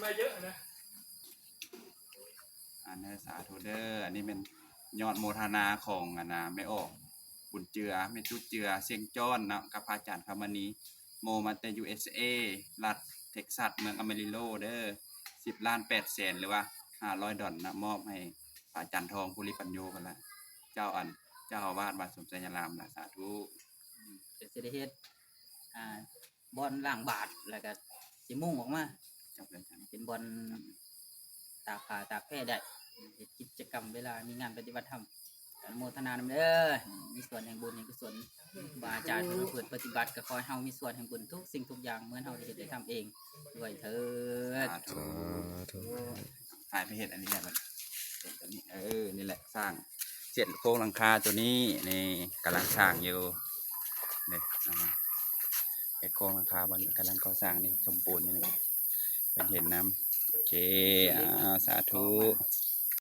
มาเยอะนะอันนี้สาธุเด้ออันนี้เป็นยอดโมทนาของไม่ออกบุญเจือไม่จุดเจือเสียงจ้อนนะกับพระอาจารย์คำวันนี้โมมาแต่ USA รัฐเท็กซัสเมืองอเมริโลเด้อ10,800,000หรือว่า$500นะมอบให้พระอาจารย์ทองภูริปัญโยกันละเจ้าอาวาสวัดสมชัยรามนะสาธุจะสิได้เฮ็ดบอลล้างบาทแล้วก็สิมุ่งออกมาเป็นบอลตากผ้าตากแพร่ได้เฮ็ดกิจกรรมเวลามีงานปฏิบัติธรรมอนุโมทนานำเด้อมีส่วนแห่งบุญแห่งกุศลบาอาจารย์ผู้เปิดปฏิบัติก็ขอให้เฮามีส่วนแห่งบุญทุกสิ่งทุกอย่างเหมือนเฮาได้เฮ็ดได้ทำเองด้วยเถิดสาธุถ่ายไปเฮ็ดอันนี้แหละมันตัวนี้นี่แหละสร้างเสร็จโครงหลังคาตัวนี้นี่กำลังสร้างอยู่นี่โครงหลังคาบนกำลังก่อสร้างนี่สมบูรณ์นี่เป็นเห็นน้ำโอเคสาธุ